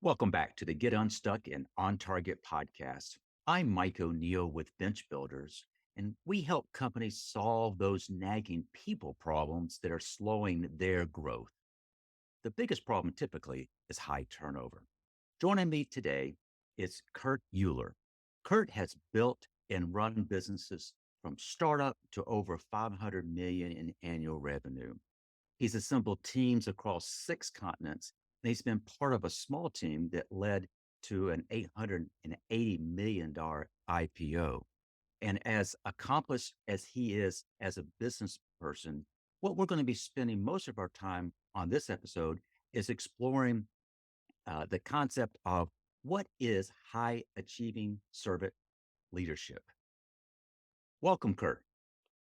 Welcome back to the Get Unstuck and On Target podcast. I'm Mike O'Neill with Bench Builders, and we help companies solve those nagging people problems that are slowing their growth. The biggest problem typically is high turnover. Joining me today is Kurt Uhlir. Kurt has built and run businesses from startup to over 500 million in annual revenue. He's assembled teams across 6 continents, and he's been part of a small team that led to an $880 million IPO. And as accomplished as he is as a business person, what we're going to be spending most of our time on this episode is exploring the concept of what is high achieving servant leadership. Welcome, Kurt.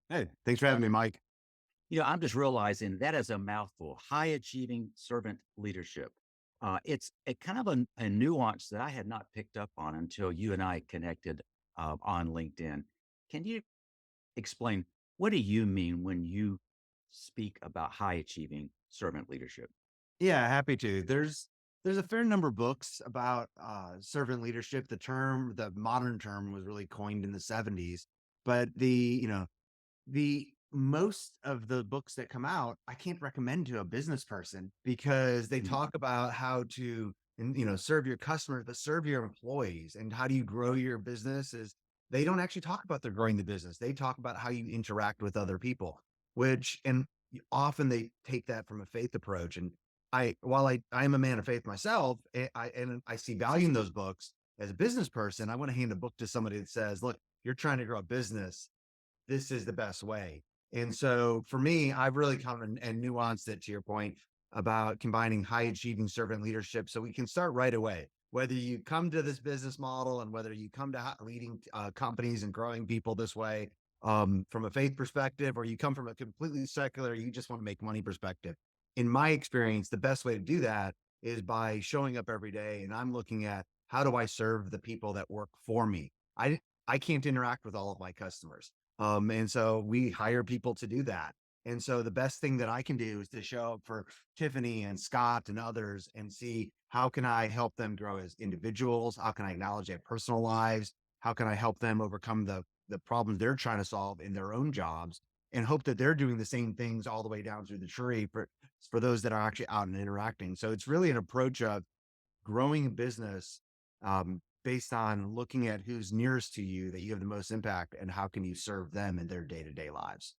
Hey, thanks for having me, Mike. I'm just realizing that is a mouthful. High achieving servant leadership. It's a kind of a nuance that I had not picked up on until you and I connected on LinkedIn. Can you explain what do you mean when you speak about high achieving servant leadership? Yeah, happy to. There's a fair number of books about servant leadership. The modern term was really coined in the 70s, but the most of the books that come out, I can't recommend to a business person because they Mhm. talk about how to, serve your customers, but serve your employees and how do you grow your business is they don't actually talk about their growing the business. They talk about how you interact with other people, and often they take that from a faith approach. And while I am a man of faith myself, and I see value in those books as a business person, I want to hand a book to somebody that says, look, you're trying to grow a business, this is the best way. And so for me, I've really come and nuanced it to your point about combining high achieving servant leadership. So we can start right away. Whether you come to this business model and whether you come to leading companies and growing people this way from a faith perspective, or you come from a completely secular, you just want to make money perspective. In my experience, the best way to do that is by showing up every day. And I'm looking at how do I serve the people that work for me? I can't interact with all of my customers. And so we hire people to do that. And so the best thing that I can do is to show up for Tiffany and Scott and others and see how can I help them grow as individuals? How can I acknowledge their personal lives? How can I help them overcome the problems they're trying to solve in their own jobs and hope that they're doing the same things all the way down through the tree for those that are actually out and interacting. So it's really an approach of growing a business based on looking at who's nearest to you that you have the most impact and how can you serve them in their day-to-day lives.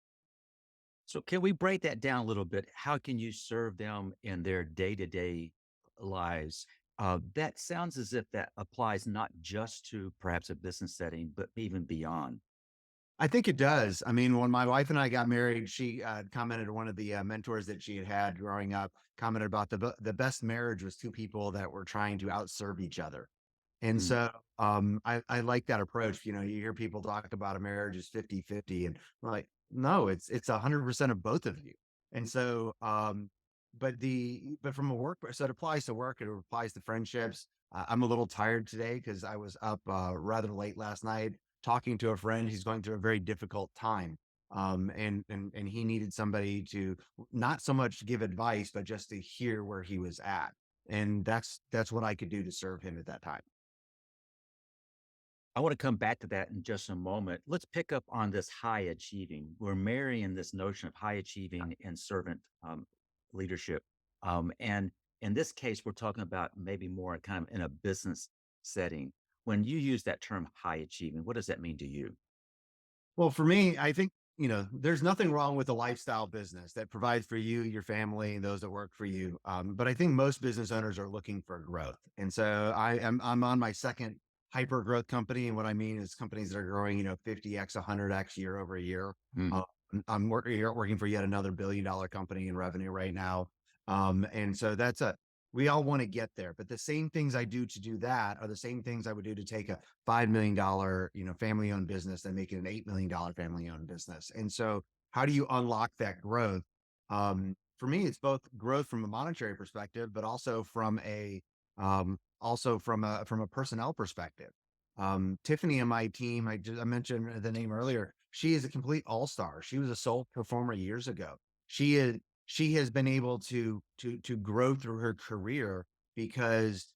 So, can we break that down a little bit? How can you serve them in their day to day lives? That sounds as if that applies not just to perhaps a business setting, but even beyond. I think it does. I mean, when my wife and I got married, she commented, one of the mentors that she had growing up commented about the best marriage was two people that were trying to outserve each other. And Mm. so I like that approach. You hear people talk about a marriage is 50-50, and we're like, no, it's 100% of both of you. And so, but from a work, so it applies to work, it applies to friendships. I'm a little tired today because I was up rather late last night talking to a friend. He's going through a very difficult time. And he needed somebody to not so much give advice, but just to hear where he was at. And that's what I could do to serve him at that time. I want to come back to that in just a moment. Let's pick up on this high achieving. We're marrying this notion of high achieving and servant leadership. And in this case, we're talking about maybe more kind of in a business setting. When you use that term high achieving, what does that mean to you? Well, for me, I think, there's nothing wrong with a lifestyle business that provides for you, your family, and those that work for you. But I think most business owners are looking for growth. And so I'm on my second hyper growth company. And what I mean is companies that are growing, 50x, 100x year over year. Mm. Uh, I'm working for yet another $1 billion company in revenue right now. And so we all want to get there, but the same things I do to do that are the same things I would do to take a $5 million, family owned business and make it an $8 million family owned business. And so how do you unlock that growth? For me, it's both growth from a monetary perspective, but also from a personnel perspective. Tiffany and my team, I mentioned the name earlier. She is a complete all-star. She was a sole performer years ago. She is she has been able to grow through her career because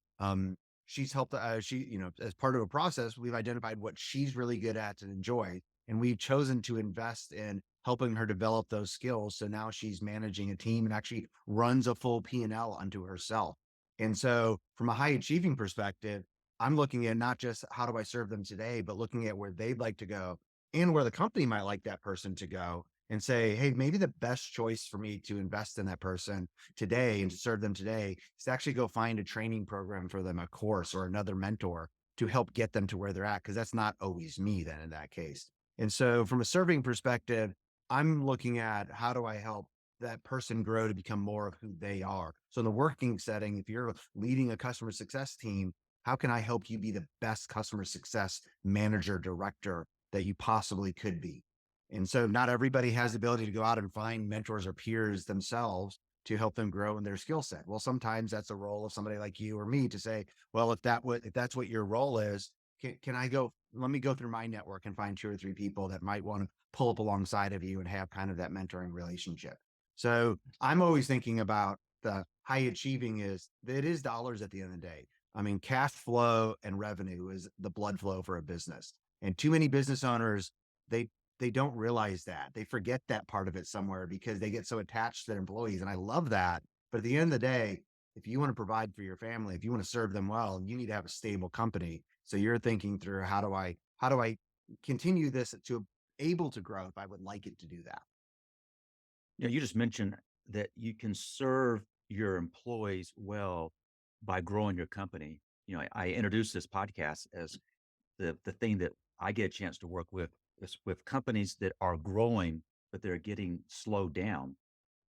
She's helped, as part of a process, we've identified what she's really good at and enjoy. And we've chosen to invest in helping her develop those skills. So now she's managing a team and actually runs a full P&L unto herself. And so from a high achieving perspective, I'm looking at not just how do I serve them today, but looking at where they'd like to go and where the company might like that person to go and say, hey, maybe the best choice for me to invest in that person today and to serve them today is to actually go find a training program for them, a course or another mentor to help get them to where they're at. Cause that's not always me then in that case. And so from a serving perspective, I'm looking at how do I help that person grow to become more of who they are. So in the working setting, if you're leading a customer success team, how can I help you be the best customer success manager, director that you possibly could be? And so not everybody has the ability to go out and find mentors or peers themselves to help them grow in their skill set. Well, sometimes that's a role of somebody like you or me to say, well, if that's what your role is, can I go, let me go through my network and find two or three people that might want to pull up alongside of you and have kind of that mentoring relationship. So I'm always thinking about the high achieving is it is dollars at the end of the day. I mean, cash flow and revenue is the blood flow for a business. And too many business owners, they they don't realize that. They forget that part of it somewhere because they get so attached to their employees. And I love that. But at the end of the day, if you want to provide for your family, if you want to serve them well, you need to have a stable company. So you're thinking through how do I continue this to able to grow if I would like it to do that. You just mentioned that you can serve your employees well by growing your company. I introduced this podcast as the thing that I get a chance to work with is with companies that are growing, but they're getting slowed down.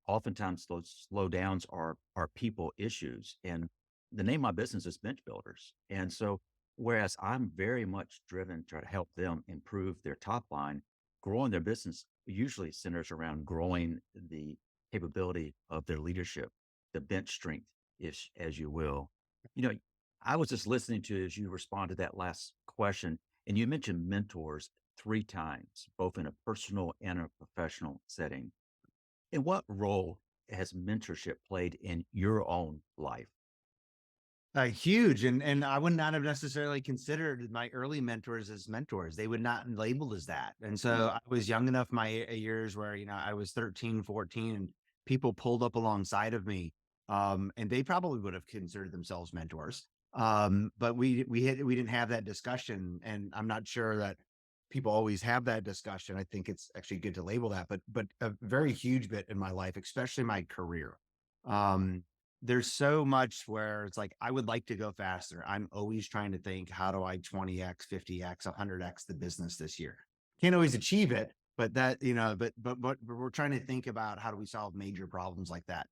Oftentimes those slowdowns are people issues. And the name of my business is Bench Builders. And so whereas I'm very much driven to try to help them improve their top line, growing their business usually centers around growing the capability of their leadership, the bench strength, ish, as you will. You know, I was just listening to as you responded to that last question, and you mentioned mentors three times, both in a personal and a professional setting. And what role has mentorship played in your own life? Huge, and I would not have necessarily considered my early mentors as mentors. They would not labeled as that. And so I was young enough my years where, I was 13, 14, and people pulled up alongside of me. And they probably would have considered themselves mentors. But we didn't have that discussion. And I'm not sure that people always have that discussion. I think it's actually good to label that, but a very huge bit in my life, especially my career. Um, there's so much where it's like I would like to go faster. I'm always trying to think, how do I 20x, 50x, 100x the business this year? Can't always achieve it, but but we're trying to think about how do we solve major problems like that.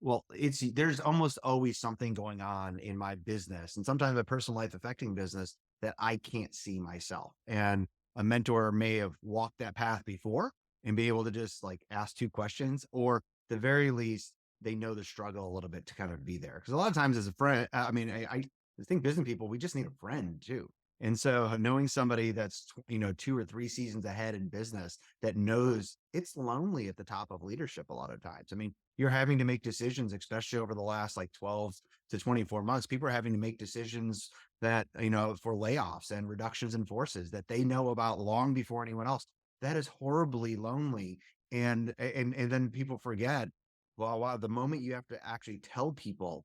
Well, there's almost always something going on in my business and sometimes a personal life affecting business that I can't see myself. And a mentor may have walked that path before and be able to just like ask two questions, or the very least, they know the struggle a little bit to kind of be there. Because a lot of times as a friend, I mean, I think business people, we just need a friend too. And so knowing somebody that's, 2 or 3 seasons ahead in business that knows it's lonely at the top of leadership a lot of times. I mean, you're having to make decisions, especially over the last like 12 to 24 months. People are having to make decisions that, for layoffs and reductions in forces that they know about long before anyone else. That is horribly lonely. And then people forget, well, wow, the moment you have to actually tell people,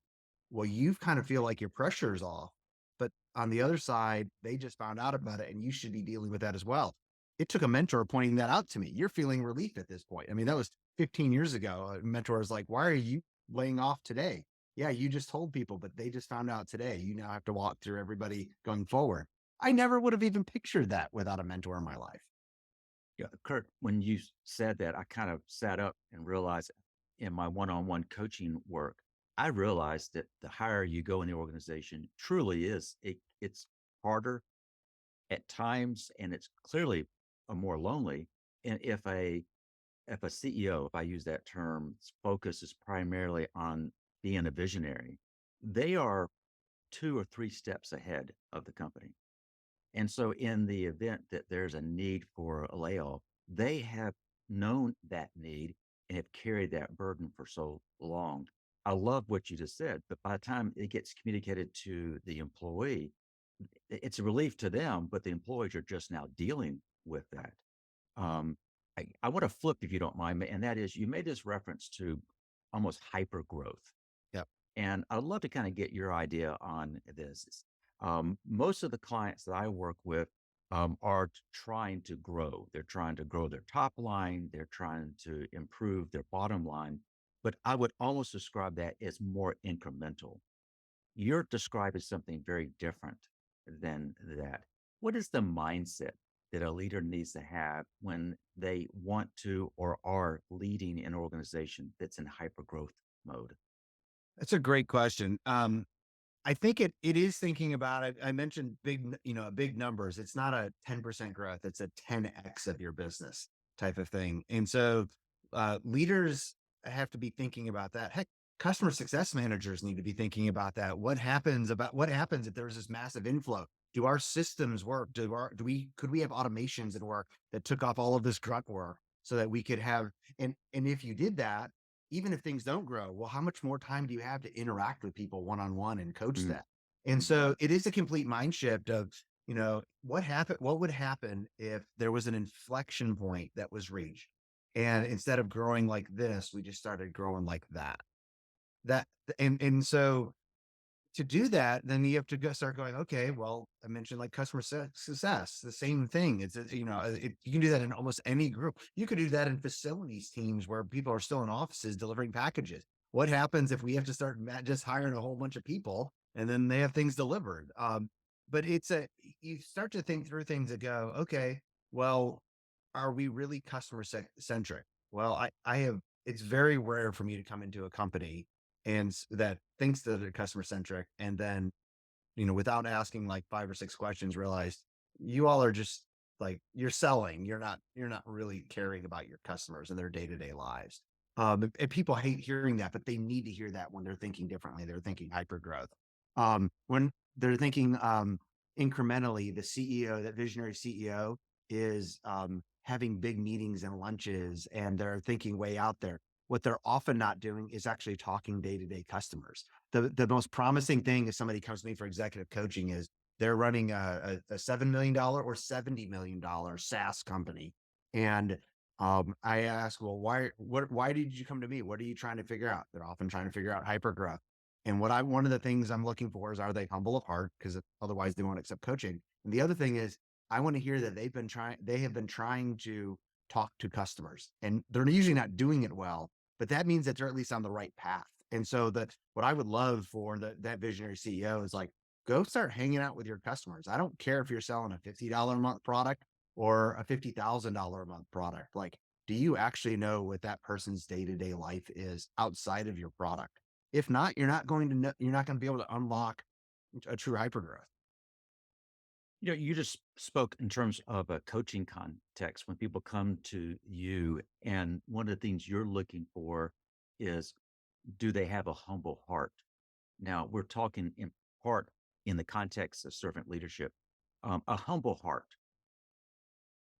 well, you kind of feel like your pressure is off. But on the other side, they just found out about it and you should be dealing with that as well. It took a mentor pointing that out to me. You're feeling relief at this point. I mean, that was 15 years ago. A mentor was like, why are you laying off today? Yeah, you just told people, but they just found out today. You now have to walk through everybody going forward. I never would have even pictured that without a mentor in my life. Yeah, Kurt, when you said that, I kind of sat up and realized in my one-on-one coaching work, I realized that the higher you go in the organization, truly it's harder at times, and it's clearly a more lonely. And if a CEO, if I use that term, focus is primarily on being a visionary, they are 2 or 3 steps ahead of the company. And so, in the event that there's a need for a layoff, they have known that need and have carried that burden for so long. I love what you just said, but by the time it gets communicated to the employee, it's a relief to them, but the employees are just now dealing with that. Um, I want to flip, if you don't mind, and that is you made this reference to almost hyper growth. Yep. And I'd love to kind of get your idea on this. Most of the clients that I work with are trying to grow. They're trying to grow their top line, they're trying to improve their bottom line. But I would almost describe that as more incremental. You're describing something very different than that. What is the mindset that a leader needs to have when they want to or are leading an organization that's in hyper growth mode? That's a great question. I think it is thinking about it. I mentioned big numbers. It's not a 10% growth, it's a 10x of your business type of thing. And so leaders have to be thinking about that. Heck, customer success managers need to be thinking about that. What happens if there's this massive inflow? Do our systems work? Could we have automations that work that took off all of this grunt work so that we could have, and if you did that, even if things don't grow, well, how much more time do you have to interact with people one on one and coach Mm, that? And so it is a complete mind shift of, what would happen if there was an inflection point that was reached? And instead of growing like this, we just started growing like that. That and so to do that, then you have to start going, okay, well, I mentioned like success, the same thing. You can do that in almost any group. You could do that in facilities teams where people are still in offices delivering packages. What happens if we have to start just hiring a whole bunch of people and then they have things delivered? But you start to think through things that go, okay, well, are we really customer centric? Well, it's very rare for me to come into a company that thinks that they're customer centric and then, without asking like 5 or 6 questions, realize you all are just like you're selling. You're not really caring about your customers and their day-to-day lives. And people hate hearing that, but they need to hear that when they're thinking differently. They're thinking hyper growth. When they're thinking incrementally, the CEO, that visionary CEO, is having big meetings and lunches, and they're thinking way out there. What they're often not doing is actually talking day-to-day customers. The most promising thing if somebody comes to me for executive coaching is they're running a $7 million or $70 million SaaS company. And I ask, well, why did you come to me? What are you trying to figure out? They're often trying to figure out hypergrowth. And one of the things I'm looking for is, are they humble of heart? Because otherwise they won't accept coaching. And the other thing is, I want to hear that they have been trying to talk to customers, and they're usually not doing it well, but that means that they're at least on the right path. And so what I would love for that visionary CEO is like, go start hanging out with your customers. I don't care if you're selling a $50 a month product or a $50,000 a month product. Like, do you actually know what that person's day-to-day life is outside of your product? If not, you're not going to be able to unlock a true hypergrowth. You just spoke in terms of a coaching context when people come to you, and one of the things you're looking for is, do they have a humble heart? Now, we're talking in part in the context of servant leadership. A humble heart,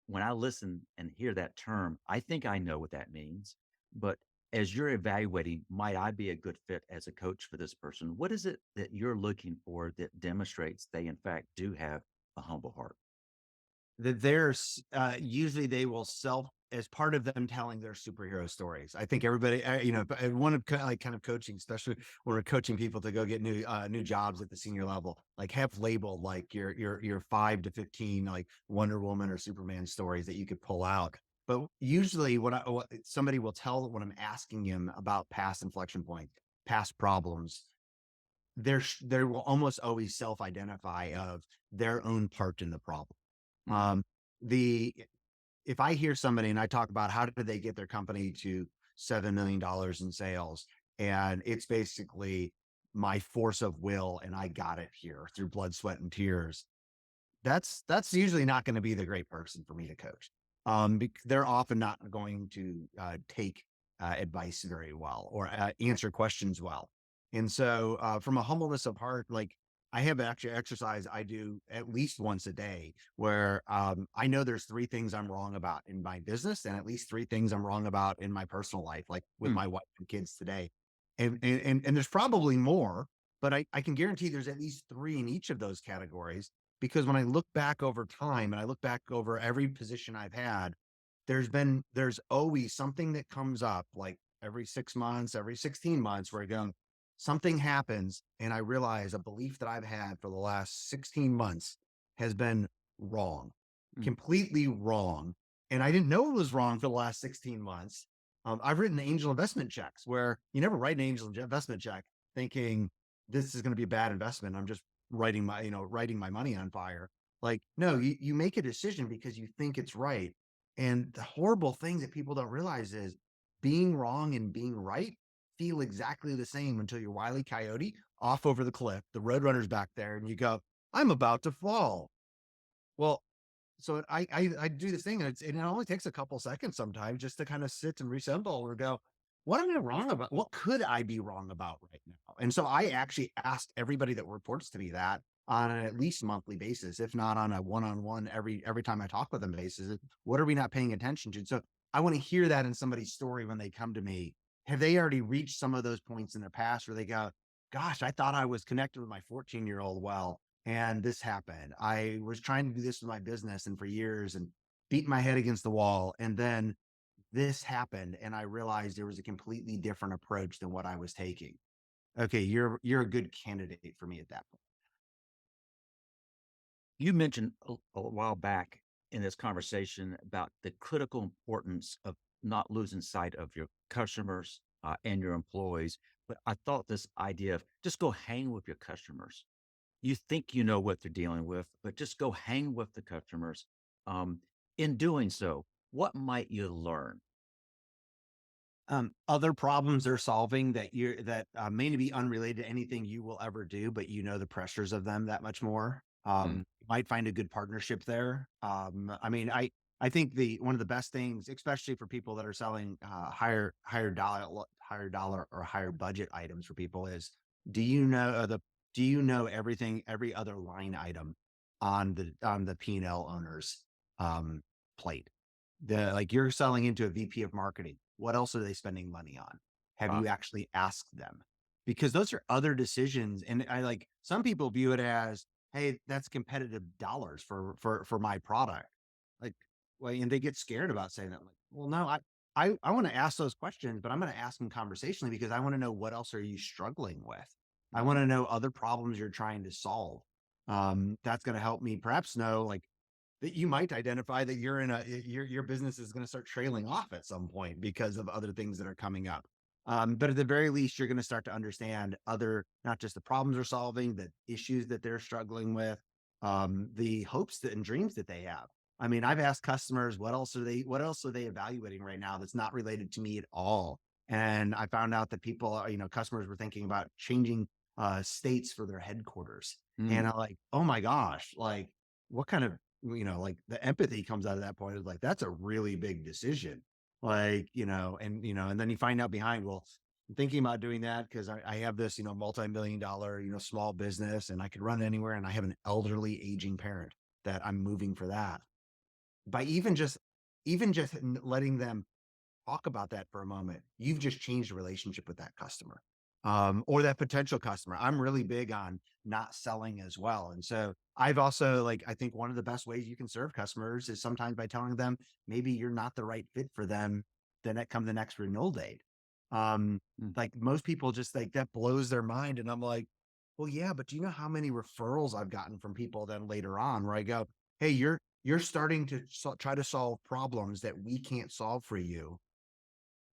when I listen and hear that term, I think I know what that means. But as you're evaluating, might I be a good fit as a coach for this person? What is it that you're looking for that demonstrates they, in fact, do have a humble heart? That usually they will as part of them telling their superhero stories. I think everybody, one of kind of coaching, especially when we're coaching people to go get new jobs at the senior level, like have labeled like your 5 to 15 like Wonder Woman or Superman stories that you could pull out. But usually, what somebody will tell when I'm asking him about past inflection points, past problems, they will almost always self-identify of their own part in the problem. Mm, um, the if I hear somebody and I talk about how did they get their company to $7 million in sales, and it's basically my force of will, and I got it here through blood, sweat, and tears, that's usually not going to be the great person for me to coach. They're often not going to take advice very well or answer questions well. And so, from a humbleness of heart, like I have actually exercise I do at least once a day where I know there's 3 things I'm wrong about in my business and at least 3 things I'm wrong about in my personal life, like with mm, my wife and kids today. And there's probably more, but I can guarantee there's at least three in each of those categories. Because when I look back over time and I look back over every position I've had, there's always something that comes up like every 6 months, every 16 months, where I go, something happens and I realize a belief that I've had for the last 16 months has been wrong, Mm, completely wrong. And I didn't know it was wrong for the last 16 months. I've written angel investment checks where you never write an angel investment check thinking this is going to be a bad investment. I'm just writing my money on fire. Like, no, you make a decision because you think it's right. And the horrible thing that people don't realize is being wrong and being right feel exactly the same until you're Wile E. Coyote off over the cliff. The roadrunner's back there, and you go, I'm about to fall. Well, so I do this thing, and it only takes a couple seconds sometimes just to kind of sit and resemble or go, what am I wrong about? What could I be wrong about right now? And so I actually asked everybody that reports to me that on an at least monthly basis, if not on a one-on-one every time I talk with them basis. What are we not paying attention to? So I want to hear that in somebody's story when they come to me. Have they already reached some of those points in their past where they go, gosh, I thought I was connected with my 14-year-old well, and this happened. I was trying to do this with my business and for years and beat my head against the wall. And then this happened and I realized there was a completely different approach than what I was taking. Okay, you're a good candidate for me at that point. You mentioned a while back in this conversation about the critical importance of not losing sight of your customers and your employees. But I thought this idea of just go hang with your customers. You think you know what they're dealing with, but just go hang with the customers. Um, in doing so, what might you learn? Other problems they're solving that may be unrelated to anything you will ever do, but you know the pressures of them that much more. Mm, You might find a good partnership there. I mean, I think the one of the best things, especially for people that are selling higher dollar or higher budget items for people, is do you know do you know every other line item on the P&L owner's plate? Like you're selling into a VP of marketing. What else are they spending money on? Have ah, you actually asked them? Because those are other decisions. And I like some people view it as, hey, that's competitive dollars for my product. Like, well, and they get scared about saying that. Like, well, no, I want to ask those questions, but I'm going to ask them conversationally because I want to know what else are you struggling with? I want mhm, to know other problems you're trying to solve. That's going to help me perhaps know like that you might identify that you're in a your business is going to start trailing off at some point because of other things that are coming up. But at the very least, you're going to start to understand other, not just the problems they're solving, the issues that they're struggling with, the hopes and dreams that they have. I mean, I've asked customers what else are they evaluating right now that's not related to me at all. And I found out that customers were thinking about changing states for their headquarters. mm, And I'm like, oh my gosh, like what kind of like the empathy comes out of that point is like, that's a really big decision. Like, and then you find out behind, well, I'm thinking about doing that because I have this, multi-million dollar, small business and I could run anywhere. And I have an elderly aging parent that I'm moving for that. By even just letting them talk about that for a moment, you've just changed the relationship with that customer, or that potential customer. I'm really big on not selling as well. And so I've also like, I think one of the best ways you can serve customers is sometimes by telling them maybe you're not the right fit for them come the next renewal date. Um, mm. like most people just like that blows their mind. And I'm like, well, yeah, but do you know how many referrals I've gotten from people then later on where I go, hey, you're starting to try to solve problems that we can't solve for you.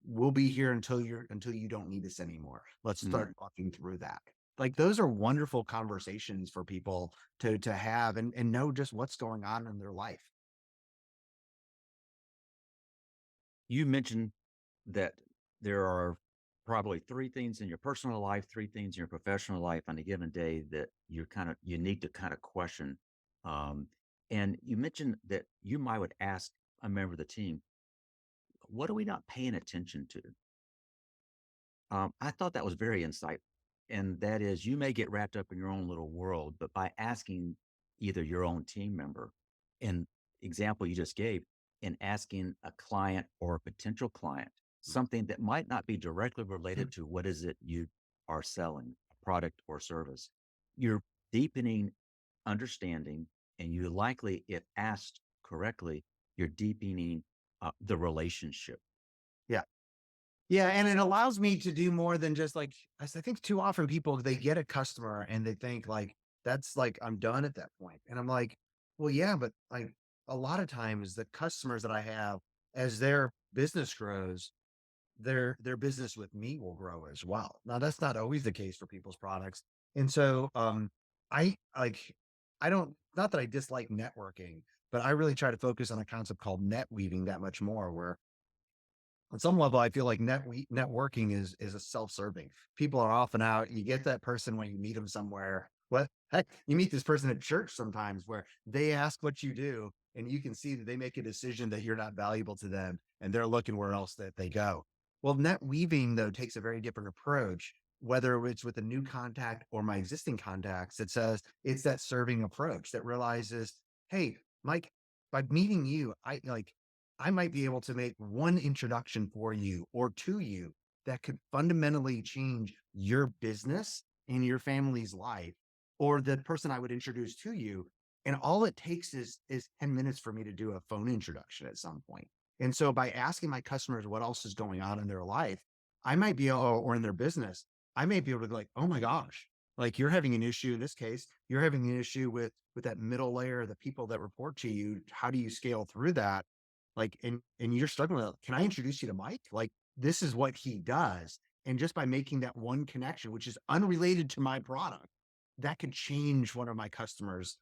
We'll be here until you don't need us anymore. Let's Mm. start talking through that. Like those are wonderful conversations for people to have and know just what's going on in their life. You mentioned that there are probably three things in your personal life, three things in your professional life on a given day that you need to kind of question. Um, and you mentioned that you might would ask a member of the team, what are we not paying attention to? I thought that was very insightful. And that is, you may get wrapped up in your own little world, but by asking either your own team member, in example you just gave, and asking a client or a potential client, something that might not be directly related to what is it you are selling, a product or service. You're deepening understanding, and you likely, if asked correctly, you're deepening the relationship. Yeah. Yeah, and it allows me to do more than just like I think too often people they get a customer and they think like that's like I'm done at that point. And I'm like, well, yeah, but like a lot of times the customers that I have as their business grows, their business with me will grow as well. Now that's not always the case for people's products. And so I like I don't not that I dislike networking, but I really try to focus on a concept called net weaving that much more where on some level, I feel like networking is a self-serving. People are often out. You get that person when you meet them somewhere. What heck, you meet this person at church sometimes where they ask what you do, and you can see that they make a decision that you're not valuable to them, and they're looking where else that they go. Well, net weaving though takes a very different approach, whether it's with a new contact or my existing contacts. It says it's that serving approach that realizes, hey, Mike, by meeting you, I might be able to make one introduction for you or to you that could fundamentally change your business and your family's life, or the person I would introduce to you. And all it takes is 10 minutes for me to do a phone introduction at some point. And so by asking my customers what else is going on in their life, I might be able, or in their business, I may be able to be like, oh my gosh, like you're having an issue in this case, you're having an issue with that middle layer, the people that report to you. How do you scale through that? Like, and you're struggling with, can I introduce you to Mike? Like, this is what he does. And just by making that one connection, which is unrelated to my product, that could change one of my customers'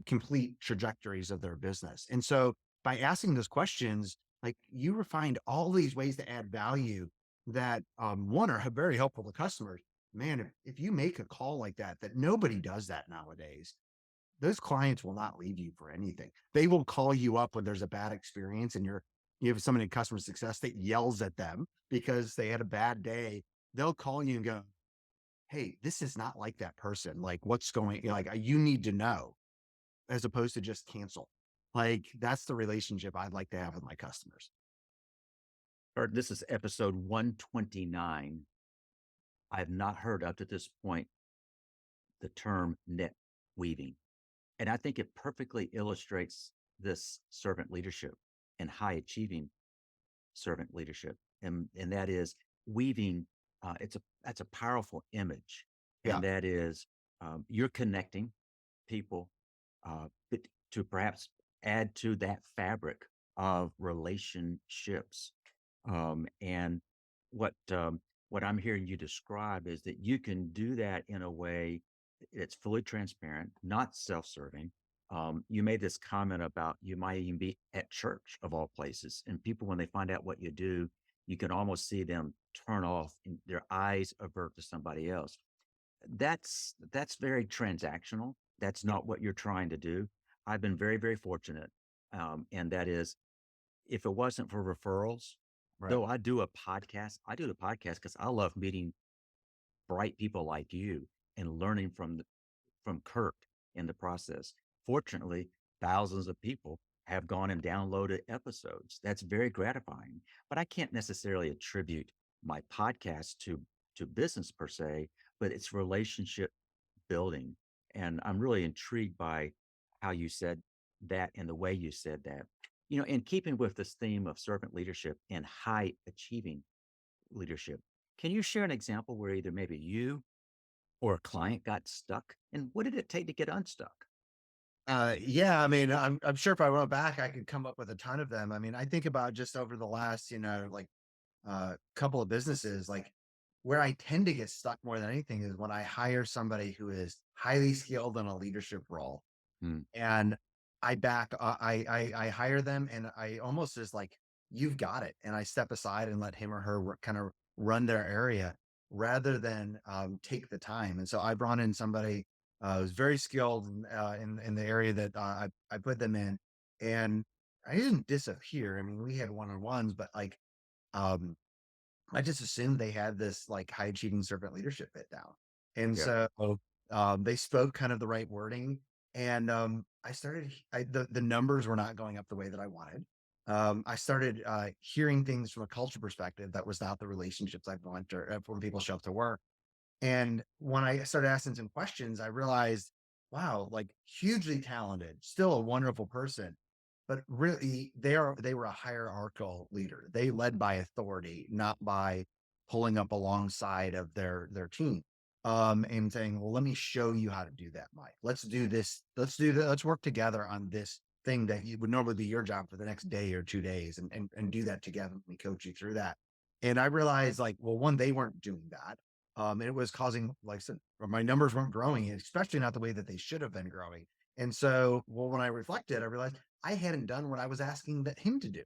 complete trajectories of their business. And so by asking those questions, like you refined all these ways to add value that one are very helpful to customers. Man, if you make a call like that, that nobody does that nowadays, those clients will not leave you for anything. They will call you up when there's a bad experience and you have somebody in customer success that yells at them because they had a bad day. They'll call you and go, hey, this is not like that person. Like, what's going, like, you need to know as opposed to just cancel. Like, that's the relationship I'd like to have with my customers. Or this is episode 129. I have not heard up to this point the term net weaving. And I think it perfectly illustrates this servant leadership and high achieving servant leadership. And that is weaving. That's a powerful image. Yeah. And that is you're connecting people but to perhaps add to that fabric of relationships. And what what I'm hearing you describe is that you can do that in a way that's fully transparent, not self-serving. You made this comment about you might even be at church of all places, and people when they find out what you do, you can almost see them turn off and their eyes avert to somebody else. That's very transactional. That's Yeah. not what you're trying to do. I've been very, very fortunate, and that is, if it wasn't for referrals, Right. though I do the podcast because I love meeting bright people like you and learning from Kurt in the process. Fortunately, thousands of people have gone and downloaded episodes. That's very gratifying, but I can't necessarily attribute my podcast to business per se, but it's relationship building. And I'm really intrigued by how you said that and the way you said that. In keeping with this theme of servant leadership and high achieving leadership, can you share an example where either maybe you or a client got stuck? And what did it take to get unstuck? Yeah, I mean, I'm sure if I went back, I could come up with a ton of them. I mean, I think about just over the last, like couple of businesses, like where I tend to get stuck more than anything is when I hire somebody who is highly skilled in a leadership role Hmm. and I hire them and I almost is like, you've got it. And I step aside and let him or her kind of run their area rather than take the time. And so I brought in somebody who's very skilled in the area that I put them in. And I didn't disappear. I mean, we had one-on-ones, but like, um, I just assumed they had this like high achieving servant leadership bit down. And Yeah. so they spoke kind of the right wording. And the numbers were not going up the way that I wanted. I started hearing things from a culture perspective that was not the relationships I want, or when people show up to work. And when I started asking some questions, I realized, wow, like hugely talented, still a wonderful person, but really they were a hierarchical leader. They led by authority, not by pulling up alongside of their team. And saying, well, let me show you how to do that, Mike. Let's do this. Let's do that. Let's work together on this thing that would normally be your job for the next day or 2 days, and do that together. We coach you through that. And I realized, like, well, one, they weren't doing that. And it was causing, like I said, or my numbers weren't growing, especially not the way that they should have been growing. And so, well, when I reflected, I realized I hadn't done what I was asking him to do.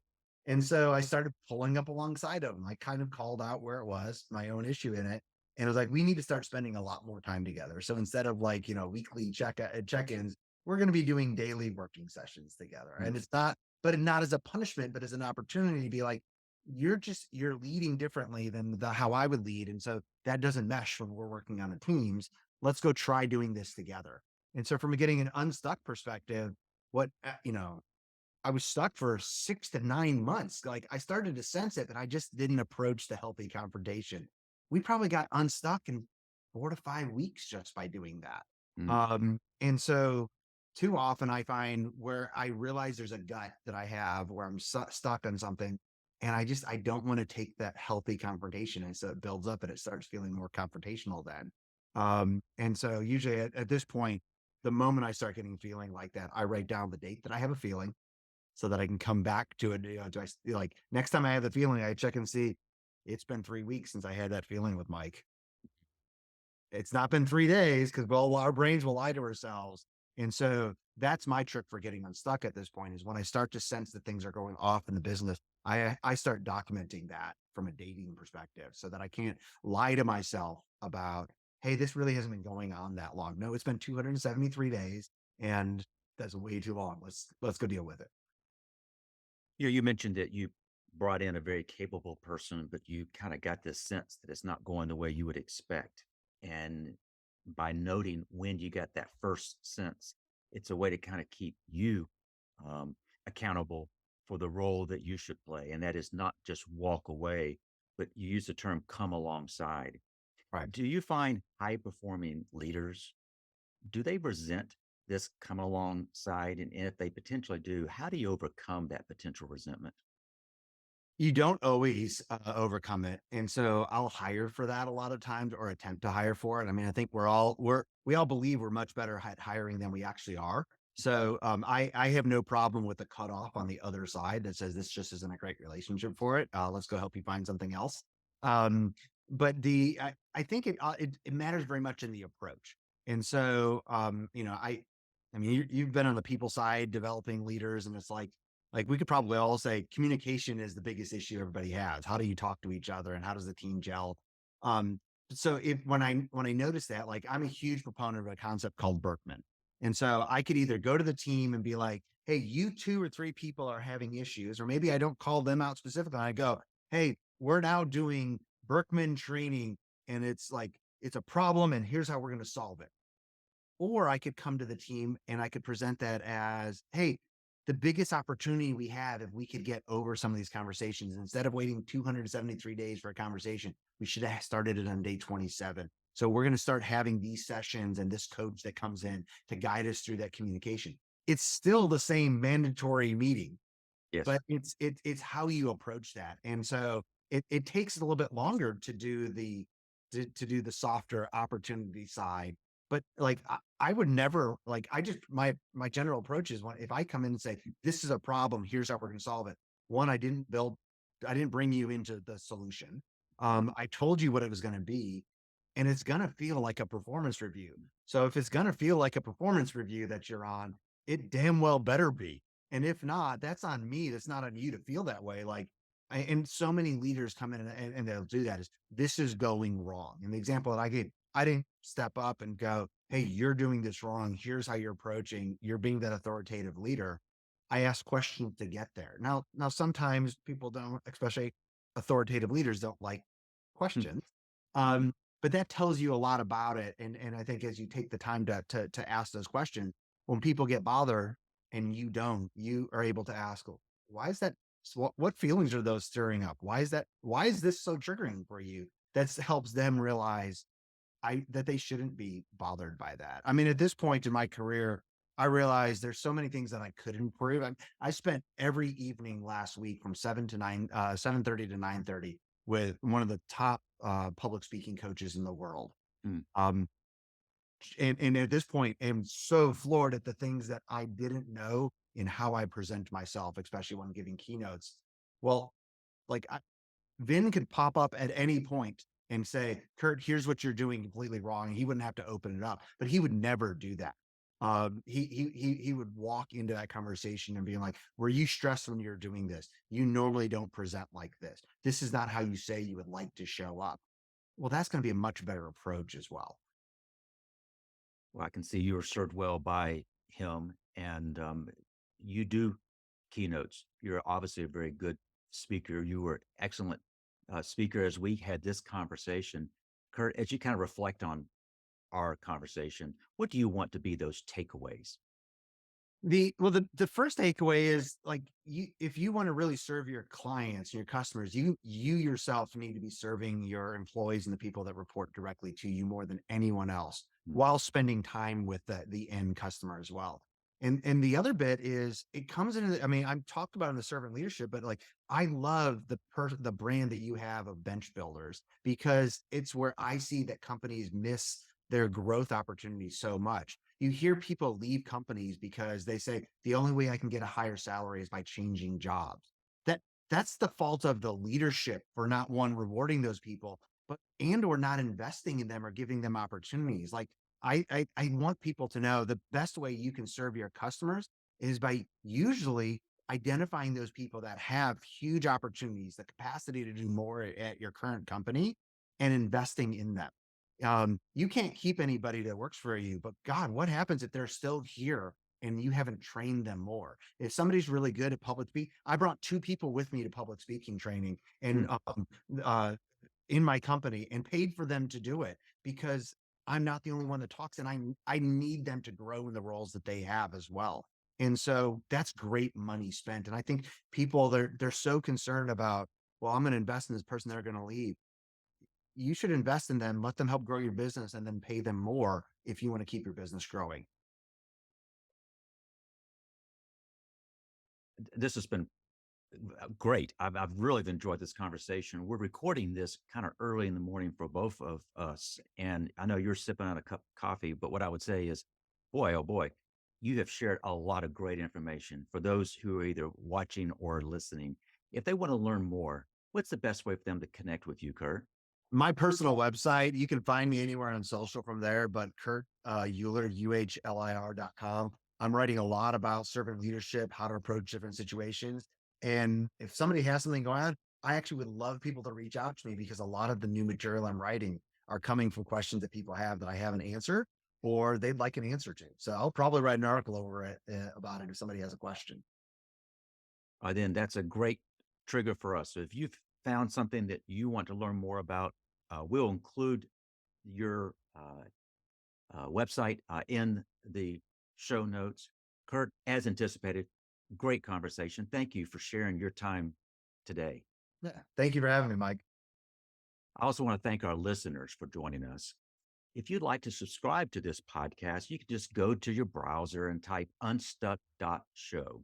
And so I started pulling up alongside of him. I kind of called out where it was, my own issue in it. And it was like, we need to start spending a lot more time together. So instead of, like, weekly check-ins, we're going to be doing daily working sessions together. Mm. And it's not, but not as a punishment, but as an opportunity to be like, you're leading differently than how I would lead. And so that doesn't mesh when we're working on the teams. Let's go try doing this together. And so from getting an unstuck perspective, what, I was stuck for 6 to 9 months. Like, I started to sense it, but I just didn't approach the healthy confrontation. We probably got unstuck in 4 to 5 weeks just by doing that. Mm. And so too often I find where I realize there's a gut that I have where I'm stuck on something, and I don't want to take that healthy confrontation. And so it builds up and it starts feeling more confrontational then. And so usually at this point, the moment I start getting feeling like that, I write down the date that I have a feeling so that I can come back to it. Like, next time I have the feeling, I check and see it's been 3 weeks since I had that feeling with Mike. It's not been 3 days, because, well, our brains will lie to ourselves. And so that's my trick for getting unstuck at this point, is when I start to sense that things are going off in the business, I start documenting that from a dating perspective so that I can't lie to myself about, hey, this really hasn't been going on that long. No, it's been 273 days, and that's way too long. Let's go deal with it. You mentioned that you brought in a very capable person, but you kind of got this sense that it's not going the way you would expect. And by noting when you got that first sense, it's a way to kind of keep you um, accountable for the role that you should play. And that is not just walk away, but you use the term come alongside. Right. Do you find high performing leaders, do they resent this come alongside? And if they potentially do, how do you overcome that potential resentment? You don't always overcome it. And so I'll hire for that a lot of times, or attempt to hire for it. I mean, I think we all believe we're much better at hiring than we actually are. So I have no problem with the cutoff on the other side that says this just isn't a great relationship for it. Let's go help you find something else. Um, but I think it matters very much in the approach. And so I mean, you've been on the people side developing leaders, and it's like, we could probably all say communication is the biggest issue everybody has. How do you talk to each other, and how does the team gel? Um, so if when I notice that, like, I'm a huge proponent of a concept called Berkman. And so I could either go to the team and be like, hey, you two or three people are having issues, or maybe I don't call them out specifically. I go, hey, we're now doing Berkman training, and it's a problem, and here's how we're going to solve it. Or I could come to the team and I could present that as, hey, the biggest opportunity we have, if we could get over some of these conversations, instead of waiting 273 days for a conversation, we should have started it on day 27. So we're going to start having these sessions and this coach that comes in to guide us through that communication. It's still the same mandatory meeting, Yes. but it's how you approach that. And so it takes a little bit longer to do the softer opportunity side. But, like, I would never, like, I just my general approach is, if I come in and say, this is a problem, here's how we're going to solve it. One, I didn't bring you into the solution. I told you what it was going to be, and it's going to feel like a performance review. So if it's going to feel like a performance review that you're on, it damn well better be. And if not, that's on me. That's not on you to feel that way. Like, and so many leaders come in, and they'll do that, is this is going wrong. And the example that I gave, I didn't step up and go, hey, you're doing this wrong. Here's how you're approaching. You're being that authoritative leader. I ask questions to get there. Now sometimes people don't, especially authoritative leaders, don't like Hmm. questions. Um, but that tells you a lot about it. And I think as you take the time to ask those questions, when people get bothered and you don't, you are able to ask, "Well, why is that So what feelings are those stirring up? Why is that? Why is this so triggering for you? That helps them realize that they shouldn't be bothered by that. I mean, at this point in my career, I realized there's so many things that I could improve. I spent every evening last week from 7:30 to 9:30 with one of the top public speaking coaches in the world. Mm. Um, and at this point, am so floored at the things that I didn't know in how I present myself, especially when giving keynotes. Well, like Vin could pop up at any point and say, "Kurt, here's what you're doing completely wrong." He wouldn't have to open it up, but he would never do that. He would walk into that conversation and be like, "Were you stressed when you're doing this? You normally don't present like this. This is not how you say you would like to show up." Well, that's going to be a much better approach as well. Well, I can see you were served well by him, and you do keynotes. You're obviously a very good speaker. You were excellent speaker as we had this conversation. Kurt, as you kind of reflect on our conversation, what do you want to be those takeaways? The first takeaway is like you if you want to really serve your clients and your customers, you yourself need to be serving your employees and the people that report directly to you more than anyone else, Mm. while spending time with the end customer as well. And the other bit is it comes into I mean, I'm talked about in the servant leadership, but like I love the brand that you have of bench builders because it's where I see that companies miss their growth opportunities so much. You hear people leave companies because they say the only way I can get a higher salary is by changing jobs. That that's the fault of the leadership for not one rewarding those people, but and or not investing in them or giving them opportunities. Like I want people to know the best way you can serve your customers is by usually identifying those people that have huge opportunities, the capacity to do more at your current company and investing in them. You can't keep anybody that works for you, but God, what happens if they're still here and you haven't trained them more? If somebody's really good at public speaking, I brought two people with me to public speaking training and Hmm. uh, in my company and paid for them to do it because I'm not the only one that talks, and I need them to grow in the roles that they have as well. And so that's great money spent. And I think people they're so concerned about, well, I'm going to invest in this person, they're going to leave. You should invest in them, let them help grow your business, and then pay them more if you want to keep your business growing. This has been great. I've really enjoyed this conversation. We're recording this kind of early in the morning for both of us. And I know you're sipping on a cup of coffee, but what I would say is, boy, oh boy, you have shared a lot of great information for those who are either watching or listening. If they want to learn more, what's the best way for them to connect with you, Kurt? My personal website, you can find me anywhere on social from there, but Kurt Uhlir, UHLIR.com. I'm writing a lot about servant leadership, how to approach different situations. And if somebody has something going on, I actually would love people to reach out to me because a lot of the new material I'm writing are coming from questions that people have that I haven't answered or they'd like an answer to. So I'll probably write an article over it about it if somebody has a question. Then that's a great trigger for us. So if you've found something that you want to learn more about, we'll include your website in the show notes. Kurt, as anticipated, great conversation. Thank you for sharing your time today. Yeah. Thank you for having me, Mike. I also want to thank our listeners for joining us. If you'd like to subscribe to this podcast, you can just go to your browser and type unstuck.show.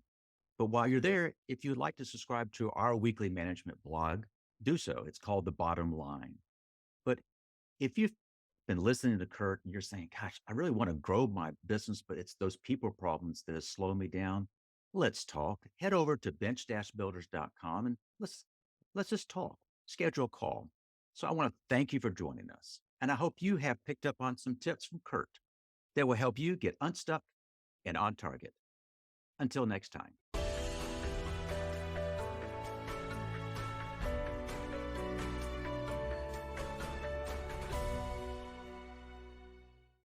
But while you're there, if you'd like to subscribe to our weekly management blog, do so. It's called The Bottom Line. But if you've been listening to Kurt and you're saying, gosh, I really want to grow my business, but it's those people problems that are slowing me down, let's talk. Head over to bench-builders.com and let's just talk. Schedule a call. So I want to thank you for joining us. And I hope you have picked up on some tips from Kurt that will help you get unstuck and on target. Until next time.